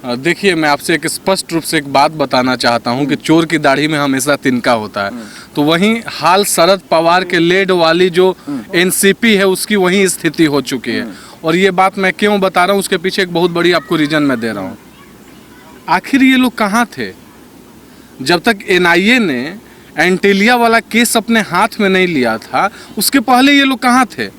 देखिए, मैं आपसे एक स्पष्ट रूप से एक बात बताना चाहता हूं कि चोर की दाढ़ी में हमेशा तिनका होता है। तो वहीं हाल शरद पवार के लेड वाली जो एनसीपी है उसकी वही स्थिति हो चुकी है। और ये बात मैं क्यों बता रहा हूं, उसके पीछे एक बहुत बड़ी आपको रीजन मैं दे रहा हूं। आखिर ये लोग कहाँ थे जब तक एनआईए ने एंटीलिया वाला केस अपने हाथ में नहीं लिया था? उसके पहले ये लोग कहाँ थे?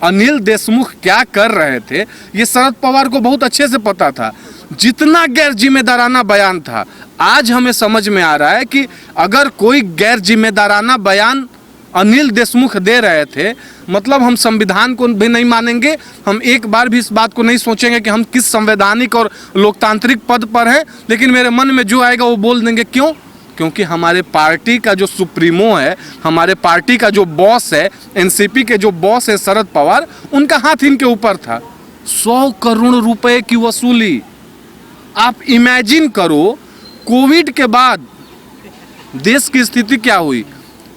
अनिल देशमुख क्या कर रहे थे ये शरद पवार को बहुत अच्छे से पता था। जितना गैर जिम्मेदाराना बयान था, आज हमें समझ में आ रहा है कि अगर कोई गैर जिम्मेदाराना बयान अनिल देशमुख दे रहे थे, मतलब हम संविधान को भी नहीं मानेंगे, हम एक बार भी इस बात को नहीं सोचेंगे कि हम किस संवैधानिक और लोकतांत्रिक पद पर हैं, लेकिन मेरे मन में जो आएगा वो बोल देंगे। क्यों? क्योंकि हमारे पार्टी का जो सुप्रीमो है, हमारे पार्टी का जो बॉस है, एनसीपी के जो बॉस है शरद पवार, उनका हाथ इनके ऊपर था। 100 करोड़ रुपए की वसूली। आप इमेजिन करो, कोविड के बाद देश की स्थिति क्या हुई,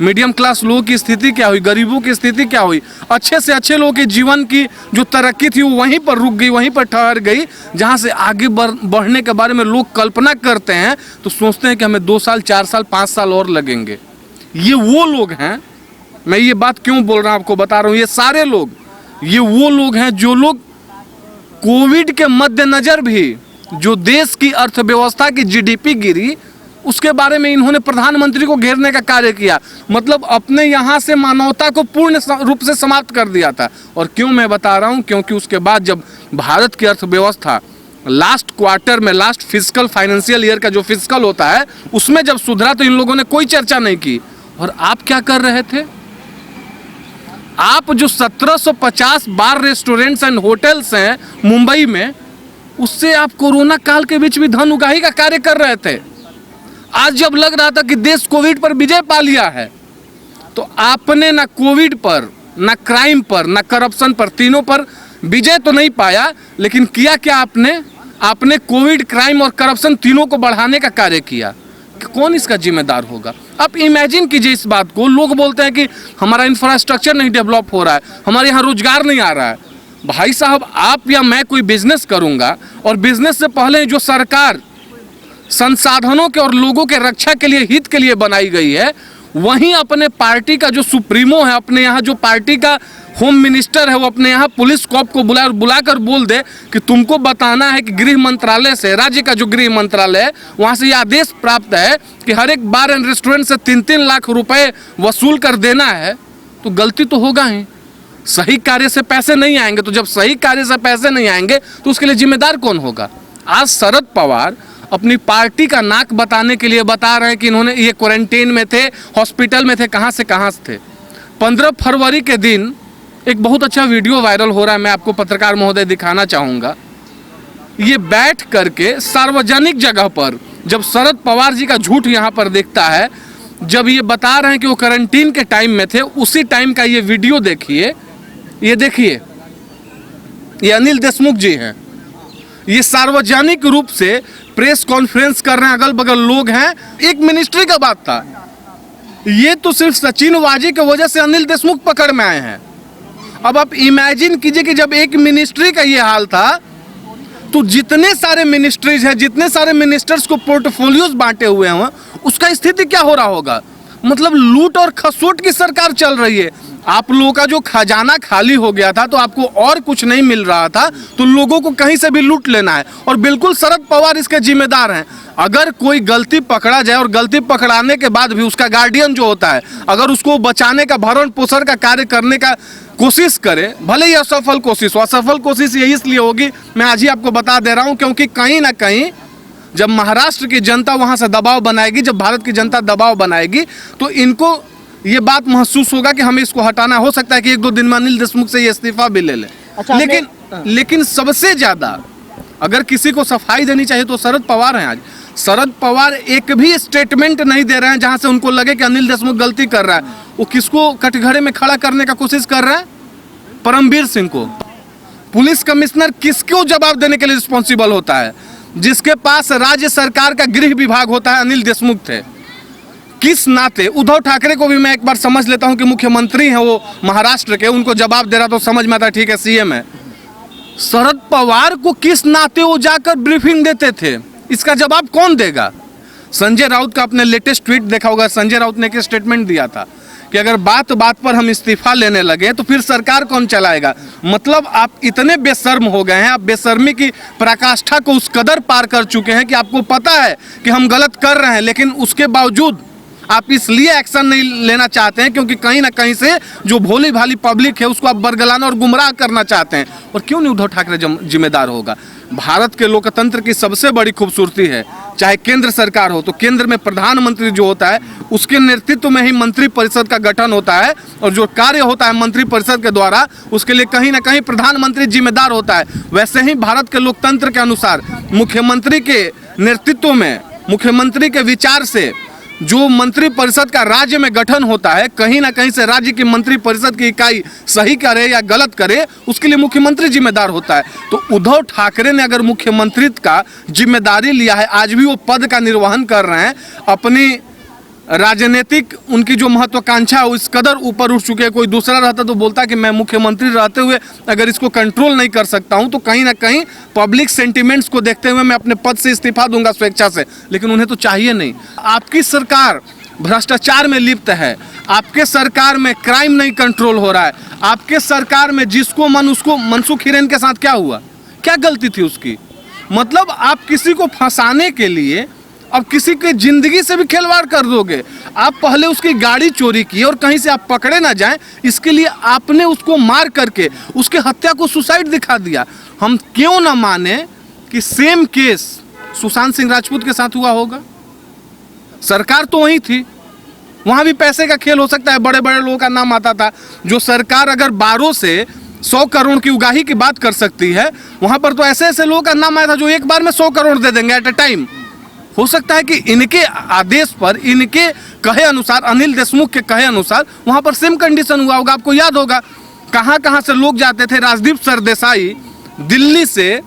मीडियम क्लास लोगों की स्थिति क्या हुई, गरीबों की स्थिति क्या हुई। अच्छे से अच्छे लोगों के जीवन की जो तरक्की थी वो वहीं पर रुक गई, वहीं पर ठहर गई। जहां से आगे बढ़ने के बारे में लोग कल्पना करते हैं तो सोचते हैं कि हमें 2 साल 4 साल 5 साल और लगेंगे। ये वो लोग हैं, मैं ये बात क्यों बोल रहा हूँ आपको बता रहा हूँ। ये सारे लोग, ये वो लोग हैं जो लोग कोविड के मद्देनजर भी जो देश की अर्थव्यवस्था की जीडीपी गिरी, उसके बारे में इन्होंने प्रधानमंत्री को घेरने का कार्य किया। मतलब अपने यहाँ से मानवता को पूर्ण रूप से समाप्त कर दिया था। और क्यों मैं बता रहा हूँ, क्योंकि उसके बाद जब भारत की अर्थव्यवस्था लास्ट क्वार्टर में, लास्ट फिस्कल फाइनेंशियल ईयर का जो फिस्कल होता है, उसमें जब सुधरा तो इन लोगों ने कोई चर्चा नहीं की। और आप क्या कर रहे थे? आप जो 1750 बार रेस्टोरेंट्स एंड होटल्स हैं मुंबई में, उससे आप कोरोना काल के बीच भी धन उगाही का कार्य कर रहे थे। आज जब लग रहा था कि देश कोविड पर विजय पा लिया है, तो आपने ना कोविड पर, ना क्राइम पर, ना करप्शन पर, तीनों पर विजय तो नहीं पाया, लेकिन किया क्या आपने कोविड, क्राइम और करप्शन तीनों को बढ़ाने का कार्य किया। कौन इसका जिम्मेदार होगा? आप इमेजिन कीजिए इस बात को। लोग बोलते हैं कि हमारा इंफ्रास्ट्रक्चर नहीं डेवलप हो रहा है, हमारे यहाँ रोजगार नहीं आ रहा है। भाई साहब, आप या मैं कोई बिजनेस करूंगा और बिजनेस से पहले जो सरकार संसाधनों के और लोगों के रक्षा के लिए, हित के लिए बनाई गई है, वहीं अपने पार्टी का जो सुप्रीमो है, अपने यहाँ जो पार्टी का होम मिनिस्टर है, वो अपने यहाँ पुलिस कॉप को बुलाकर बोल दे कि तुमको बताना है कि गृह मंत्रालय से, राज्य का जो गृह मंत्रालय है, वहाँ से ये आदेश प्राप्त है कि हर एक बार एंड रेस्टोरेंट से 3-3 लाख रुपए वसूल कर देना है, तो गलती तो होगा ही। सही कार्य से पैसे नहीं आएंगे, तो जब सही कार्य से पैसे नहीं आएंगे तो उसके लिए जिम्मेदार कौन होगा? आज शरद पवार अपनी पार्टी का नाक बताने के लिए बता रहे हैं कि इन्होंने ये क्वारंटीन में थे, हॉस्पिटल में थे, कहाँ से थे। 15 फरवरी के दिन एक बहुत अच्छा वीडियो वायरल हो रहा है, मैं आपको पत्रकार महोदय दिखाना चाहूँगा। ये बैठ करके सार्वजनिक जगह पर जब शरद पवार जी का झूठ यहाँ पर दिखता है, जब ये बता रहे हैं कि वो क्वारंटीन के टाइम में थे, उसी टाइम का ये वीडियो देखिए। ये देखिए, ये अनिल देशमुख जी हैं, ये सार्वजनिक रूप से प्रेस कॉन्फ्रेंस कर रहे हैं, अगल बगल लोग हैं। एक मिनिस्ट्री का बात था, ये तो सिर्फ सचिनबाजी की वजह से अनिल देशमुख पकड़ में आए हैं। अब आप इमेजिन कीजिए कि जब एक मिनिस्ट्री का ये हाल था, तो जितने सारे मिनिस्ट्रीज हैं, जितने सारे मिनिस्टर्स को पोर्टफोलियोज बांटे हुए हैं, उसका स्थिति क्या हो रहा होगा? मतलब लूट और खसोट की सरकार चल रही है। आप लोगों का जो खजाना खाली हो गया था, तो आपको और कुछ नहीं मिल रहा था, तो लोगों को कहीं से भी लूट लेना है। और बिल्कुल शरद पवार इसके जिम्मेदार हैं। अगर कोई गलती पकड़ा जाए और गलती पकड़ाने के बाद भी उसका गार्डियन जो होता है, अगर उसको बचाने का, भरण पोषण का कार्य करने का कोशिश करे, भले ही असफल कोशिश हो, असफल कोशिश यही इसलिए होगी, मैं आज ही आपको बता दे रहा हूँ, क्योंकि कहीं ना कहीं जब महाराष्ट्र की जनता वहाँ से दबाव बनाएगी, जब भारत की जनता दबाव बनाएगी, तो इनको ये बात महसूस होगा कि हमें इसको हटाना। हो सकता है कि 1-2 दिन में अनिल देशमुख से ये इस्तीफा भी ले ले। अच्छा, लेकिन सबसे ज्यादा अगर किसी को सफाई देनी चाहिए तो शरद पवार हैं। आज शरद पवार एक भी स्टेटमेंट नहीं दे रहे हैं जहां से उनको लगे कि अनिल देशमुख गलती कर रहा है। वो किसको कटघरे में खड़ा करने का कोशिश कर रहे हैं? परमवीर सिंह को। पुलिस कमिश्नर किसको जवाब देने के लिए रिस्पॉन्सिबल होता है? जिसके पास राज्य सरकार का गृह विभाग होता है, अनिल देशमुख थे। किस नाते? उद्धव ठाकरे को भी मैं एक बार समझ लेता हूं कि मुख्यमंत्री हैं वो महाराष्ट्र के, उनको जवाब दे रहा तो समझ में आता, ठीक है सीएम है। शरद पवार को किस नाते वो जाकर ब्रीफिंग देते थे, इसका जवाब कौन देगा? संजय राउत का आपने लेटेस्ट ट्वीट देखा होगा। संजय राउत ने एक स्टेटमेंट दिया था कि अगर बात बात पर हम इस्तीफा लेने लगे तो फिर सरकार कौन चलाएगा। मतलब आप इतने बेशर्म हो गए हैं, आप बेशर्मी की पराकाष्ठा को उस कदर पार कर चुके हैं कि आपको पता है कि हम गलत कर रहे हैं, लेकिन उसके बावजूद आप इसलिए एक्शन नहीं लेना चाहते हैं क्योंकि कहीं ना कहीं से जो भोली भाली पब्लिक है उसको आप बरगलाना और गुमराह करना चाहते हैं। और क्यों नहीं उद्धव ठाकरे जिम्मेदार होगा? भारत के लोकतंत्र की सबसे बड़ी खूबसूरती है, चाहे केंद्र सरकार हो तो केंद्र में प्रधानमंत्री जो होता है उसके नेतृत्व में ही मंत्री परिषद का गठन होता है, और जो कार्य होता है मंत्री परिषद के द्वारा उसके लिए कहीं ना कहीं प्रधानमंत्री जिम्मेदार होता है। वैसे ही भारत के लोकतंत्र के अनुसार मुख्यमंत्री के नेतृत्व में, मुख्यमंत्री के विचार से जो मंत्री परिषद का राज्य में गठन होता है, कहीं ना कहीं से राज्य की मंत्री परिषद की इकाई सही करे या गलत करे उसके लिए मुख्यमंत्री जिम्मेदार होता है। तो उद्धव ठाकरे ने अगर मुख्यमंत्रित्व का जिम्मेदारी लिया है, आज भी वो पद का निर्वहन कर रहे हैं, अपनी राजनीतिक उनकी जो महत्वाकांक्षा है इस कदर ऊपर उठ चुके हैं। कोई दूसरा रहता तो बोलता कि मैं मुख्यमंत्री रहते हुए अगर इसको कंट्रोल नहीं कर सकता हूं तो कहीं ना कहीं पब्लिक सेंटिमेंट्स को देखते हुए मैं अपने पद से इस्तीफा दूंगा स्वेच्छा से, लेकिन उन्हें तो चाहिए नहीं। आपकी सरकार भ्रष्टाचार में लिप्त है, आपके सरकार में क्राइम नहीं कंट्रोल हो रहा है, आपके सरकार में जिसको मन उसको, मनसुख हिरेन के साथ क्या हुआ, क्या गलती थी उसकी? मतलब आप किसी को फंसाने के लिए अब किसी की जिंदगी से भी खिलवाड़ कर दोगे। आप पहले उसकी गाड़ी चोरी की और कहीं से आप पकड़े ना जाएं, इसके लिए आपने उसको मार करके उसके हत्या को सुसाइड दिखा दिया। हम क्यों ना माने कि सेम केस सुशांत सिंह राजपूत के साथ हुआ होगा? सरकार तो वही थी, वहां भी पैसे का खेल हो सकता है, बड़े बड़े लोगों का नाम आता था। जो सरकार अगर 12 से 100 करोड़ की उगाही की बात कर सकती है, वहां पर तो ऐसे ऐसे लोगों का नाम आया था जो एक बार में 100 करोड़ दे देंगे एट ए टाइम। हो सकता है कि इनके आदेश पर, इनके कहे अनुसार, अनिल देशमुख के कहे अनुसार वहां पर सेम कंडीशन हुआ होगा। आपको याद होगा कहां कहां से लोग जाते थे। राजदीप सरदेसाई दिल्ली से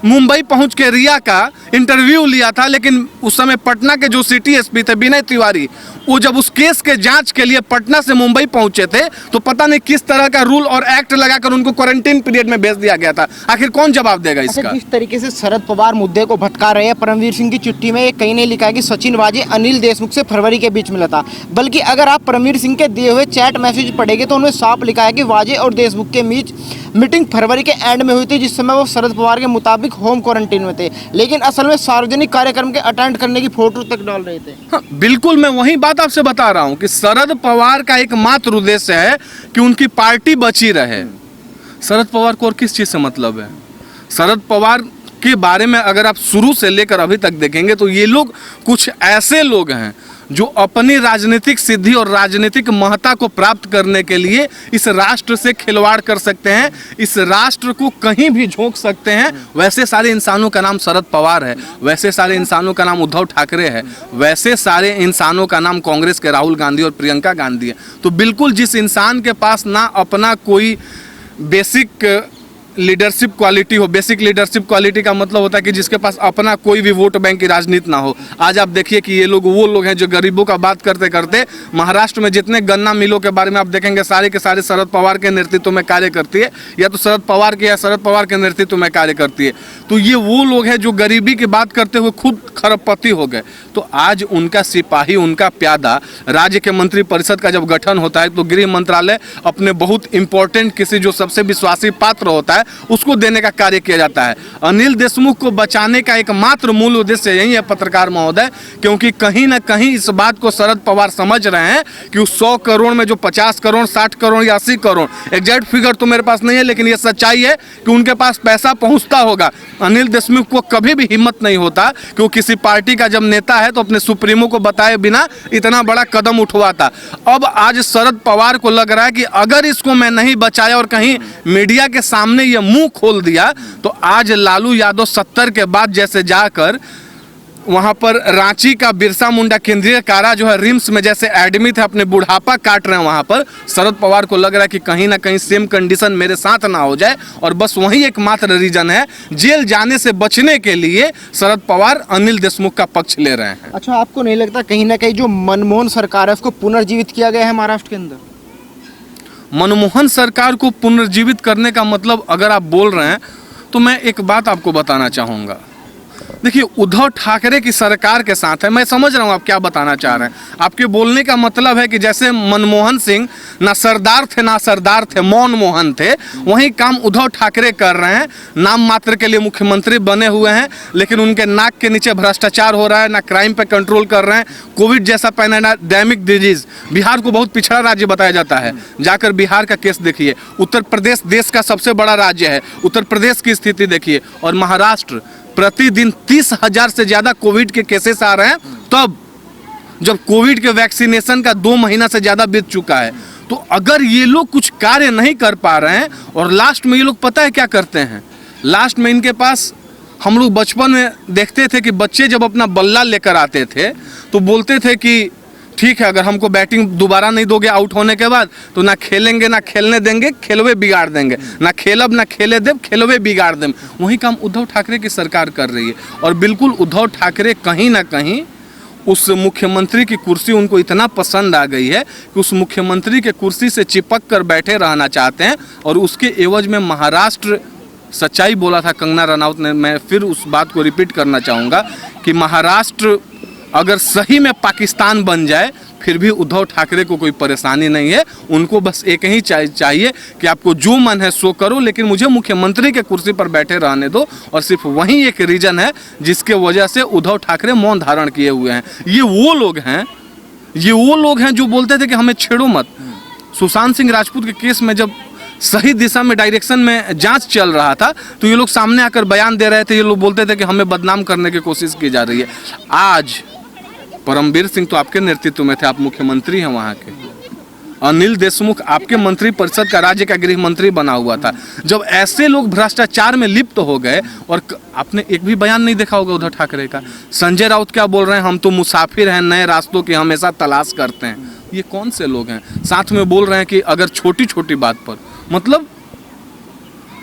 मुंबई पहुंच के रिया का इंटरव्यू लिया था, लेकिन उस समय पटना के जो सिटी एसपी थे विनय तिवारी, वो जब उस केस के जांच के लिए पटना से मुंबई पहुंचे थे तो पता नहीं किस तरह का रूल और एक्ट लगाकर उनको क्वारंटीन पीरियड में भेज दिया गया था। आखिर कौन जवाब देगा इसका? जिस तरीके से शरद पवार मुद्दे को भटका रहे हैं, परमवीर सिंह की चिट्ठी में कहीं नहीं लिखा है कि सचिन वाजे अनिल देशमुख से फरवरी के बीच मिला था, बल्कि अगर आप परमवीर सिंह के दिए हुए चैट मैसेज पढ़ेंगे तो उनमें साफ लिखा है कि वाजे और देशमुख के बीच मीटिंग फरवरी के एंड में हुई थी, जिस समय वो शरद पवार के मुताबिक होम क्वारंटीन में थे, लेकिन असल में सार्वजनिक कार्यक्रम के अटेंड करने की फोटो तक डाल रहे थे। हाँ, बिल्कुल, मैं वही बात आपसे बता रहा हूं कि शरद पवार का एकमात्र उद्देश्य है कि उनकी पार्टी बची रहे। शरद पवार को और किस चीज से मतलब है? शरद पवार के बारे में अगर आप शुरू से लेकर अभी तक देखेंगे तो ये लोग कुछ ऐसे लोग हैं जो अपनी राजनीतिक सिद्धि और राजनीतिक महत्ता को प्राप्त करने के लिए इस राष्ट्र से खिलवाड़ कर सकते हैं, इस राष्ट्र को कहीं भी झोंक सकते हैं। वैसे सारे इंसानों का नाम शरद पवार है, वैसे सारे इंसानों का नाम उद्धव ठाकरे है, वैसे सारे इंसानों का नाम कांग्रेस के राहुल गांधी और प्रियंका गांधी है। तो बिल्कुल जिस इंसान के पास ना अपना कोई बेसिक लीडरशिप क्वालिटी हो, बेसिक लीडरशिप क्वालिटी का मतलब होता है कि जिसके पास अपना कोई भी वोट बैंक की राजनीति ना हो। आज आप देखिए कि ये लोग वो लोग हैं जो गरीबों का बात करते करते महाराष्ट्र में जितने गन्ना मिलों के बारे में आप देखेंगे सारे के सारे शरद पवार के नेतृत्व में कार्य करती है, या तो शरद पवार के या शरद पवार के नेतृत्व में कार्य करती है। तो ये वो लोग हैं जो गरीबी की बात करते हुए खुद खरबपति हो गए। तो आज उनका सिपाही, उनका प्यादा, राज्य के मंत्री परिषद का जब गठन होता है तो गृह मंत्रालय अपने बहुत इंपॉर्टेंट किसी जो सबसे विश्वासी पात्र होता है उसको देने का कार्य किया जाता है। अनिल देशमुख को बचाने का एकमात्र मूल उद्देश्य यही है पत्रकार महोदय, क्योंकि कहीं ना कहीं इस बात को शरद पवार समझ रहे हैं कि उस 100 करोड़ में जो 50 करोड़, 60 करोड़ या 80 करोड़, एग्जैक्ट फिगर तो मेरे पास नहीं है, लेकिन ये सच्चाई है कि उनके पास पैसा पहुंचता होगा। अनिल देशमुख को कभी भी हिम्मत नहीं होता कि वो किसी पार्टी का जब नेता है तो अपने सुप्रीमो को बताए बिना इतना बड़ा कदम उठवाता। अब आज शरद पवार को लग रहा है कि अगर इसको मैं नहीं बचाया और कहीं मीडिया के सामने ये मुंह खोल दिया तो आज लालू यादव 70 के बाद जैसे जाकर वहां पर रांची का बिरसा मुंडा केंद्रीय कारा जो है रिम्स में जैसे एडमिट है, अपने बुढ़ापा काट रहे हैं, वहां पर शरद पवार को लग रहा है कि कहीं ना कहीं सेम कंडीशन मेरे साथ ना हो जाए, और बस वही एकमात्र रीजन है, जेल जाने से बचने के लिए शरद पवार अनिल देशमुख का पक्ष ले रहे हैं। अच्छा, आपको नहीं लगता कहीं ना कहीं जो मनमोहन सरकार है उसको पुनर्जीवित किया गया है महाराष्ट्र के अंदर? मनमोहन सरकार को पुनर्जीवित करने का मतलब अगर आप बोल रहे हैं तो मैं एक बात आपको बताना चाहूँगा। देखिए, उद्धव ठाकरे की सरकार के साथ है, मैं समझ रहा हूँ आप क्या बताना चाह रहे हैं। आपके बोलने का मतलब है कि जैसे मनमोहन सिंह ना सरदार थे ना सरदार थे, मौन मोहन थे, वही काम उद्धव ठाकरे कर रहे हैं। नाम मात्र के लिए मुख्यमंत्री बने हुए हैं, लेकिन उनके नाक के नीचे भ्रष्टाचार हो रहा है, ना क्राइम पे कंट्रोल कर रहे हैं। कोविड जैसा पैंडेमिक डिजीज, बिहार को बहुत पिछड़ा राज्य बताया जाता है। जाकर बिहार का केस देखिए। उत्तर प्रदेश देश का सबसे बड़ा राज्य है, उत्तर प्रदेश की स्थिति देखिए। और महाराष्ट्र, प्रतिदिन 30,000 से ज़्यादा कोविड के केसेस आ रहे हैं, तब जब कोविड के वैक्सीनेशन का 2 महीना से ज़्यादा बीत चुका है। तो अगर ये लोग कुछ कार्य नहीं कर पा रहे हैं, और लास्ट में ये लोग पता है क्या करते हैं, लास्ट में इनके पास, हम लोग बचपन में देखते थे कि बच्चे जब अपना बल्ला लेकर आते थे तो बोलते थे कि ठीक है, अगर हमको बैटिंग दोबारा नहीं दोगे आउट होने के बाद तो ना खेलेंगे ना खेलने देंगे, खेलवे बिगाड़ देंगे, ना खेलब ना खेले देव, खेलवे बिगाड़ दें। वही काम उद्धव ठाकरे की सरकार कर रही है। और बिल्कुल उद्धव ठाकरे कहीं ना कहीं उस मुख्यमंत्री की कुर्सी उनको इतना पसंद आ गई है कि उस मुख्यमंत्री के कुर्सी से चिपक कर बैठे रहना चाहते हैं। और उसके एवज में महाराष्ट्र, सच्चाई बोला था कंगना रनौत ने, मैं फिर उस बात को रिपीट करना चाहूँगा कि महाराष्ट्र अगर सही में पाकिस्तान बन जाए फिर भी उद्धव ठाकरे को कोई परेशानी नहीं है। उनको बस एक ही चाहिए कि आपको जो मन है सो करो, लेकिन मुझे मुख्यमंत्री के कुर्सी पर बैठे रहने दो। और सिर्फ वही एक रीज़न है जिसके वजह से उद्धव ठाकरे मौन धारण किए हुए हैं। ये वो लोग हैं जो बोलते थे कि हमें छेड़ो मत। सुशांत सिंह राजपूत के केस में जब सही दिशा में, डायरेक्शन में जांच चल रहा था, तो ये लोग सामने आकर बयान दे रहे थे। ये लोग बोलते थे कि हमें बदनाम करने की कोशिश की जा रही है। आज परमवीर सिंह तो आपके नेतृत्व में थे, आप मुख्यमंत्री हैं वहाँ के। अनिल देशमुख आपके मंत्री परिषद का, राज्य का गृह मंत्री बना हुआ था। जब ऐसे लोग भ्रष्टाचार में लिप्त हो गए, और आपने एक भी बयान नहीं देखा होगा उद्धव ठाकरे का। संजय राउत क्या बोल रहे हैं, हम तो मुसाफिर हैं, नए रास्तों की हमेशा तलाश करते हैं। ये कौन से लोग हैं? साथ में बोल रहे हैं कि अगर छोटी छोटी बात पर, मतलब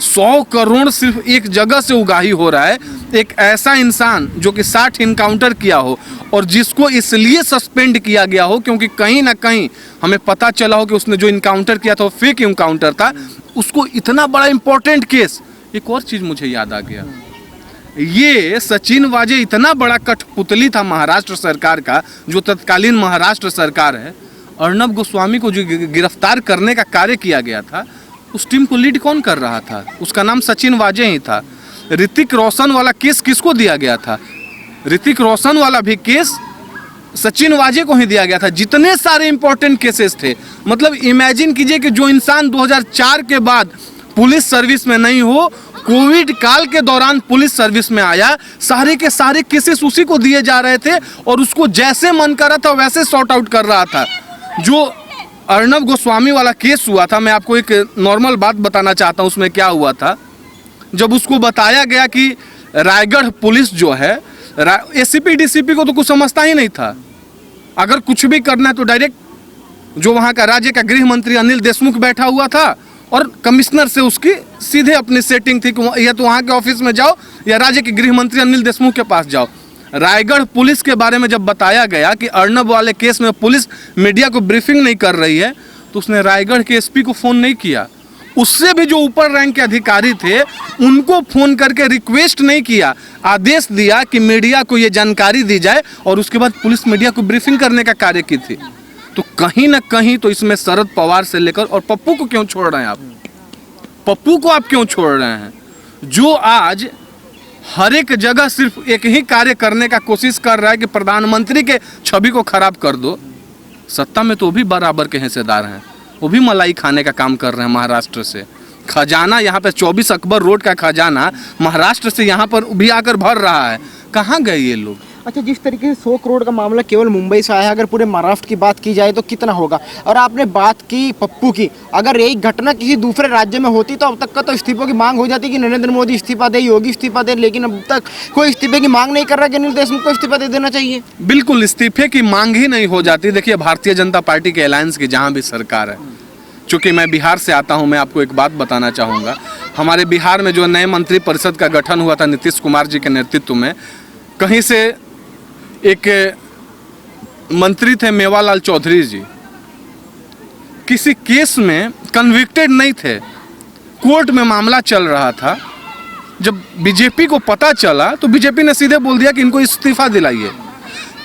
100 करोड़ सिर्फ एक जगह से उगाही हो रहा है। एक ऐसा इंसान जो कि 60 इनकाउंटर किया हो, और जिसको इसलिए सस्पेंड किया गया हो क्योंकि कहीं ना कहीं हमें पता चला हो कि उसने जो इनकाउंटर किया था वो फेक इनकाउंटर था, उसको इतना बड़ा इंपॉर्टेंट केस। एक और चीज़ मुझे याद आ गया, ये सचिन वाजे इतना बड़ा कठपुतली था महाराष्ट्र सरकार का, जो तत्कालीन महाराष्ट्र सरकार है। अर्नब गोस्वामी को जो गिरफ्तार करने का कार्य किया गया था, उस टीम को लीड कौन कर रहा था? उसका नाम सचिन वाजे ही था। ऋतिक रोशन वाला केस किसको दिया गया था? ऋतिक रोशन वाला भी केस सचिन वाजे को ही दिया गया था। जितने सारे इंपॉर्टेंट केसेस थे, मतलब इमेजिन कीजिए कि जो इंसान 2004 के बाद पुलिस सर्विस में नहीं हो, कोविड काल के दौरान पुलिस सर्विस में आया, सारे के सारे केसेस उसी को दिए जा रहे थे, और उसको जैसे मन कर रहा था वैसे सॉर्ट आउट कर रहा था। जो अर्नब गोस्वामी वाला केस हुआ था, मैं आपको एक नॉर्मल बात बताना चाहता हूँ। उसमें क्या हुआ था, जब उसको बताया गया कि रायगढ़ पुलिस जो है, एसीपी डीसीपी को तो कुछ समझता ही नहीं था। अगर कुछ भी करना है तो डायरेक्ट जो वहाँ का राज्य का गृह मंत्री अनिल देशमुख बैठा हुआ था, और कमिश्नर से उसकी सीधे अपनी सेटिंग थी कि या तो वहाँ के ऑफिस में जाओ या राज्य के गृह मंत्री अनिल देशमुख के पास जाओ। रायगढ़ पुलिस के बारे में जब बताया गया कि अर्नब वाले केस में पुलिस मीडिया को ब्रीफिंग नहीं कर रही है, तो उसने रायगढ़ के एसपी को फ़ोन नहीं किया। उससे भी जो ऊपर रैंक के अधिकारी थे उनको फ़ोन करके रिक्वेस्ट नहीं किया, आदेश दिया कि मीडिया को ये जानकारी दी जाए, और उसके बाद पुलिस मीडिया को ब्रीफिंग करने का कार्य की थी। तो कहीं ना कहीं तो इसमें शरद पवार से लेकर, और पप्पू को क्यों छोड़ रहे हैं आप? पप्पू को आप क्यों छोड़ रहे हैं, जो आज हर एक जगह सिर्फ एक ही कार्य करने का कोशिश कर रहा है कि प्रधानमंत्री के छवि को खराब कर दो। सत्ता में तो भी बराबर के हिस्सेदार हैं, वो भी मलाई खाने का काम कर रहे हैं महाराष्ट्र से। खजाना यहाँ पे 24 अकबर रोड का खजाना महाराष्ट्र से यहाँ पर भी आकर भर रहा है। कहाँ गए ये लोग? अच्छा, जिस तरीके से 100 करोड़ का मामला केवल मुंबई से आया है, अगर पूरे महाराष्ट्र की बात की जाए तो कितना होगा? और आपने बात की पप्पू की, अगर यही घटना किसी दूसरे राज्य में होती तो अब तक का तो इस्तीफों की मांग हो जाती कि नरेंद्र मोदी इस्तीफा दे, योगी इस्तीफा दे, लेकिन अब तक कोई इस्तीफे की मांग नहीं कर रहा कि अनिल देशमुख को इस्तीफा दे देना चाहिए। बिल्कुल, इस्तीफे की मांग ही नहीं हो जाती। देखिए, भारतीय जनता पार्टी के अलायंस की जहाँ भी सरकार है, चूँकि मैं बिहार से आता हूँ, मैं आपको एक बात बताना चाहूँगा। हमारे बिहार में जो नए मंत्री परिषद का गठन हुआ था नीतीश कुमार जी के नेतृत्व में, कहीं से एक मंत्री थे मेवालाल चौधरी जी, किसी केस में कन्विक्टेड नहीं थे, कोर्ट में मामला चल रहा था, जब बीजेपी को पता चला तो बीजेपी ने सीधे बोल दिया कि इनको इस्तीफा दिलाइए।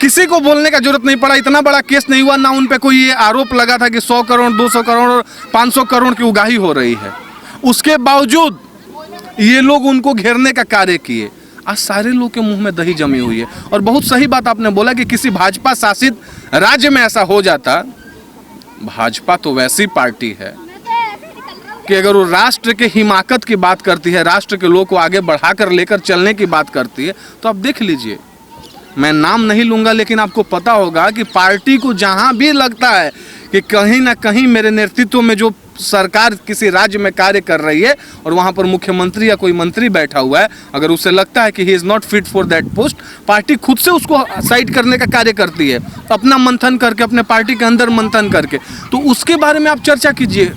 किसी को बोलने का जरूरत नहीं पड़ा, इतना बड़ा केस नहीं हुआ, ना उन पे कोई ये आरोप लगा था कि 100 करोड़ 200 करोड़ और 500 करोड़ की उगाही हो रही है। उसके बावजूद ये लोग उनको घेरने का कार्य किए। आज सारे लोग के मुंह में दही जमी हुई है। और बहुत सही बात आपने बोला कि किसी भाजपा शासित राज्य में ऐसा हो जाता। भाजपा तो वैसी पार्टी है कि अगर वो राष्ट्र के हिमाकत की बात करती है, राष्ट्र के लोगों को आगे बढ़ाकर लेकर चलने की बात करती है, तो आप देख लीजिए, मैं नाम नहीं लूंगा लेकिन आपको पता होगा कि पार्टी को जहां भी लगता है कि कहीं ना कहीं मेरे नेतृत्व में जो सरकार किसी राज्य में कार्य कर रही है और वहां पर मुख्यमंत्री या कोई मंत्री बैठा हुआ है, अगर उसे लगता है कि he is not fit for that post, party खुद से उसको साइड करने का कार्य करती है, अपना मंथन करके, अपने पार्टी के अंदर मंथन करके। तो उसके बारे में आप चर्चा कीजिए।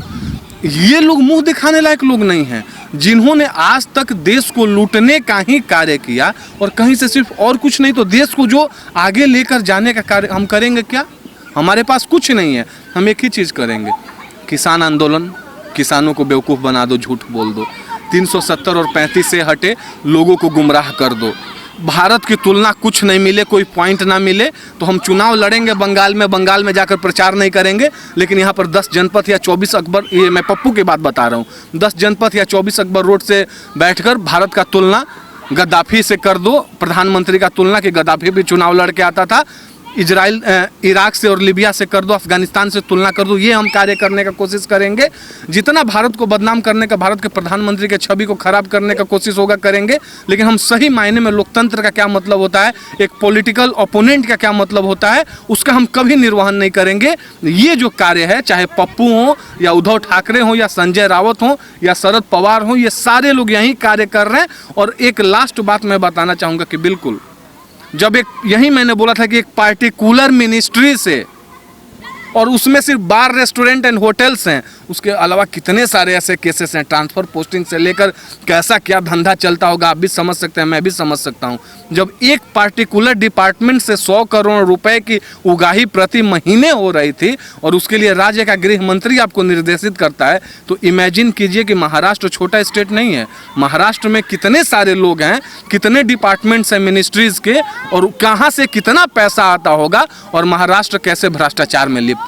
ये लोग मुंह दिखाने लायक लोग नहीं हैं, जिन्होंने आज तक देश को लूटने का ही कार्य किया और कहीं से सिर्फ और कुछ नहीं तो देश को जो आगे लेकर जाने का कार्य हम करेंगे। क्या हमारे पास कुछ नहीं है, हम एक ही चीज़ करेंगे, किसान आंदोलन, किसानों को बेवकूफ़ बना दो, झूठ बोल दो, 370 और 35 से हटे लोगों को गुमराह कर दो, भारत की तुलना कुछ नहीं मिले, कोई पॉइंट ना मिले तो हम चुनाव लड़ेंगे बंगाल में जाकर प्रचार नहीं करेंगे, लेकिन यहाँ पर 10 जनपद या 24 अकबर, ये मैं पप्पू की बात बता रहा हूँ, 10 जनपद या 24 अकबर रोड से बैठकर भारत का तुलना गद्दाफी से कर दो, प्रधानमंत्री का तुलना कि गद्दाफी भी चुनाव लड़ के आता था, इजराइल इराक से और लीबिया से कर दो, अफगानिस्तान से तुलना कर दो। ये हम कार्य करने का कोशिश करेंगे। जितना भारत को बदनाम करने का, भारत के प्रधानमंत्री के छवि को खराब करने का कोशिश होगा करेंगे, लेकिन हम सही मायने में लोकतंत्र का क्या मतलब होता है, एक पॉलिटिकल ओपोनेंट का क्या मतलब होता है, उसका हम कभी निर्वहन नहीं करेंगे। ये जो कार्य है, चाहे पप्पू हो या उद्धव ठाकरे हो या संजय रावत हो या शरद पवार हो, ये सारे लोग यही कार्य कर रहे हैं। और एक लास्ट बात मैं बताना चाहूँगा कि बिल्कुल जब एक यही मैंने बोला था कि एक पार्टिकुलर मिनिस्ट्री से, और उसमें सिर्फ बार, रेस्टोरेंट एंड होटल्स हैं, उसके अलावा कितने सारे ऐसे केसेस हैं, ट्रांसफ़र पोस्टिंग से लेकर कैसा क्या धंधा चलता होगा, आप भी समझ सकते हैं, मैं भी समझ सकता हूं। जब एक पार्टिकुलर डिपार्टमेंट से 100 करोड़ रुपए की उगाही प्रति महीने हो रही थी और उसके लिए राज्य का गृह मंत्री आपको निर्देशित करता है, तो इमेजिन कीजिए कि महाराष्ट्र छोटा स्टेट नहीं है। महाराष्ट्र में कितने सारे लोग हैं, कितने डिपार्टमेंट्स हैं मिनिस्ट्रीज़ के, और कहाँ से कितना पैसा आता होगा और महाराष्ट्र कैसे भ्रष्टाचार में लिप्त